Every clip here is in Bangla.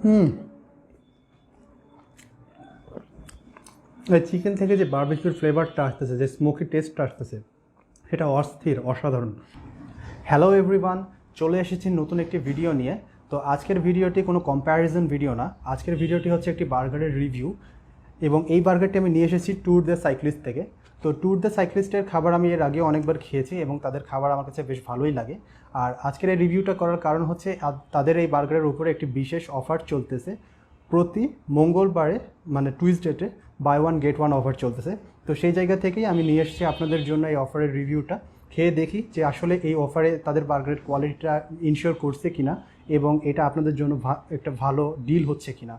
হুম, এই চিকেন থেকে যে বারবিকিউর ফ্লেভারটা আসতেছে, যে স্মোকি টেস্টটা আসতেছে, সেটা অস্থির, অসাধারণ। হ্যালো এভরিওয়ান, চলে এসেছি নতুন একটি ভিডিও নিয়ে। তো আজকের ভিডিওটি কোনো কম্প্যারিজন ভিডিও না, আজকের ভিডিওটি হচ্ছে একটি বার্গারের রিভিউ। এবং এই বার্গারটি আমি নিয়ে এসেছি ট্যুর দ্য সাইক্লিস্ট থেকে। তো ট্যুর দ্য সাইক্লিস্টের খাবার আমি এর আগেও অনেকবার খেয়েছি এবং তাদের খাবার আমার কাছে বেশ ভালোই লাগে। আর আজকের এই রিভিউটা করার কারণ হচ্ছে তাদের এই বার্গারের উপরে একটি বিশেষ অফার চলতেছে। প্রতি মঙ্গলবারে, মানে টুইসডেতে, buy one get one offer চলতেছে। তো সেই জায়গা থেকেই আমি নিয়ে এসেছি আপনাদের জন্য এই অফারের রিভিউটা। খেয়ে দেখি যে আসলে এই অফারে তাদের বার্গারের কোয়ালিটিটা ইনশিওর করছে কিনা এবং এটা আপনাদের জন্য একটা ভালো ডিল হচ্ছে কিনা।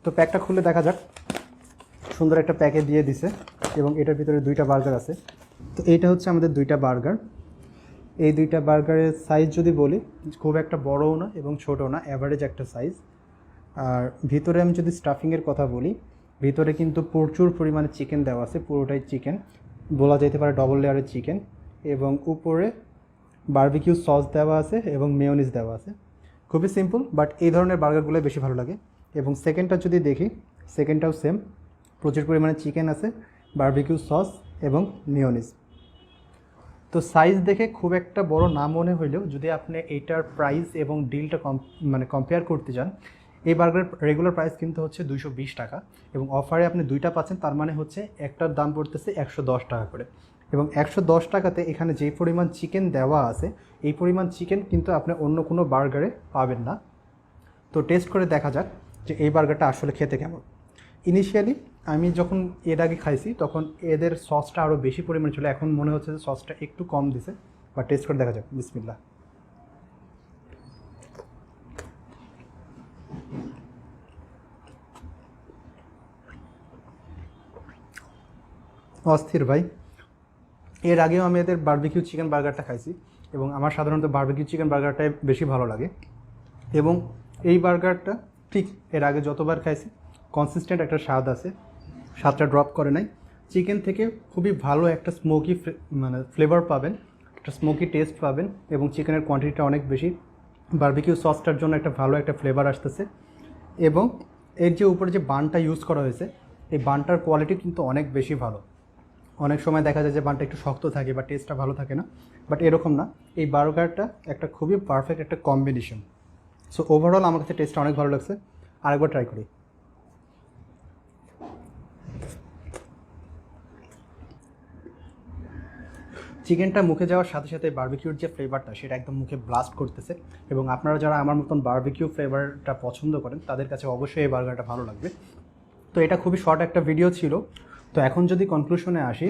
তো প্যাকটা খুলে দেখা যাক। সুন্দর একটা প্যাকে দিয়ে দিছে এবং এটার ভিতরে দুইটা বার্গার আছে। তো এইটা হচ্ছে আমাদের দুইটা বার্গার। এই দুইটা বার্গারের সাইজ যদি বলি, খুব একটা বড়ও না এবং ছোটও না, অ্যাভারেজ একটা সাইজ। আর ভিতরে আমি যদি স্টাফিংয়ের কথা বলি, ভিতরে কিন্তু প্রচুর পরিমাণে চিকেন দেওয়া আছে, পুরোটাই চিকেন, বলা যেতে পারে ডবল লেয়ারের চিকেন। এবং উপরে বারবিকিউ সস দেওয়া আছে এবং মেয়োনিজ দেওয়া আছে। খুবই সিম্পল, বাট এই ধরনের বার্গারগুলো বেশি ভালো লাগে। এবং সেকেন্ডটা যদি দেখি, সেকেন্ডটাও সেম, প্রচুর পরিমাণে চিকেন আছে, বারবিকিউ সস এবং মেয়োনিজ। তো সাইজ দেখে খুব একটা বড় না মনে হইলেও যদি আপনি এইটার প্রাইস এবং ডিলটা কম্পেয়ার করতে যান, এই বার্গারের রেগুলার প্রাইস কিন্তু হচ্ছে 220 টাকা এবং অফারে আপনি দুইটা পাচ্ছেন, তার মানে হচ্ছে একটার দাম পড়তেছে 110 টাকা করে। এবং 110 টাকাতে এখানে যে পরিমাণ চিকেন দেওয়া আছে, এই পরিমাণ চিকেন কিন্তু আপনি অন্য কোনো বার্গারে পাবেন না। তো টেস্ট করে দেখা যাক যে এই বার্গারটা আসলে খেতে কেমন। ইনিশিয়ালি আমি যখন এর আগে খাইছি তখন এদের সসটা আরও বেশি পরিমাণে ছিল, এখন মনে হচ্ছে যে সসটা একটু কম দিছে। বা টেস্ট করে দেখা যাক। বিসমিল্লাহ। অস্থির ভাই। এর আগেও আমি এদের বারবিকিউ চিকেন বার্গারটা খাইছি এবং আমার সাধারণত বারবিকিউ চিকেন বার্গারটাই বেশি ভালো লাগে। এবং এই বার্গারটা ঠিক এর আগে যতবার খাইছি কনসিস্টেন্ট একটা স্বাদ আছে, স্বাদটা ড্রপ করে নাই। চিকেন থেকে খুবই ভালো একটা স্মোকি ফ্লেভার পাবেন, একটা স্মোকি টেস্ট পাবেন এবং চিকেনের কোয়ান্টিটিটা অনেক বেশি। বারবিকিউ সসটার জন্য একটা ভালো একটা ফ্লেভার আসতেছে। এবং এর যে উপরে যে বানটা ইউজ করা হয়েছে, এই বানটার কোয়ালিটি কিন্তু অনেক বেশি ভালো। অনেক সময় দেখা যায় যে বানটা একটু শক্ত থাকে বা টেস্টটা ভালো থাকে না, বাট এরকম না। এই বার্গারটা একটা খুবই পারফেক্ট একটা কম্বিনেশন। সো ওভারঅল আমার কাছে টেস্টটা অনেক ভালো লাগছে। আরেকবার ট্রাই করি। চিকেনটা মুখে যাওয়ার সাথে সাথে বারবিকিউর যে ফ্লেভারটা, সেটা একদম মুখে ব্লাস্ট করতেছে। এবং আপনারা যারা আমার মতন বারবিকিউ ফ্লেভারটা পছন্দ করেন, তাদের কাছে অবশ্যই এই বার্গারটা ভালো লাগবে। তো এটা খুবই শর্ট একটা ভিডিও ছিল। তো এখন যদি কনক্লুশনে আসি,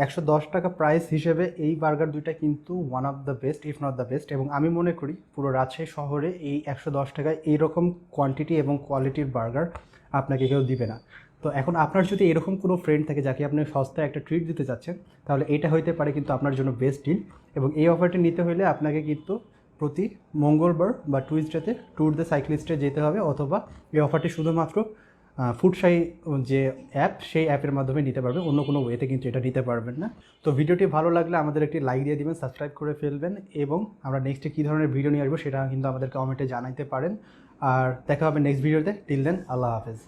110 টাকা প্রাইস হিসেবে এই বার্গার দুইটা কিন্তু one of the best, if not the best. এবং আমি মনে করি পুরো রাজশাহী শহরে এই 110 টাকায় এইরকম কোয়ান্টিটি এবং কোয়ালিটির বার্গার আপনাকে কেউ দিবে না। তো এখন আপনার যদি এরকম কোনো ফ্রেন্ড থাকে যাকে আপনি সস্তায় একটা ট্রিট দিতে চাচ্ছেন, তাহলে এটা হইতে পারে কিন্তু আপনার জন্য বেস্ট ডিল। এবং এই অফারটি নিতে হলে আপনাকে কিন্তু প্রতি মঙ্গলবার বা টুইসডেতে ট্যুর দ্য সাইক্লিস্টে যেতে হবে, অথবা এই অফারটি শুধুমাত্র ফুডসাই যে অ্যাপ, সেই অ্যাপের মাধ্যমে নিতে পারবে, অন্য কোনো ওয়েতে কিন্তু এটা নিতে পারবেন না। তো ভিডিওটি ভালো লাগলে আমাদের একটি লাইক দিয়ে দিবেন, সাবস্ক্রাইব করে ফেলবেন এবং আমরা নেক্সটে কী ধরনের ভিডিও নিয়ে আসবো সেটা কিন্তু আমাদের কমেন্টে জানাইতে পারেন। আর দেখা হবে নেক্সট ভিডিওতে। টিল দেন, আল্লাহ হাফেজ।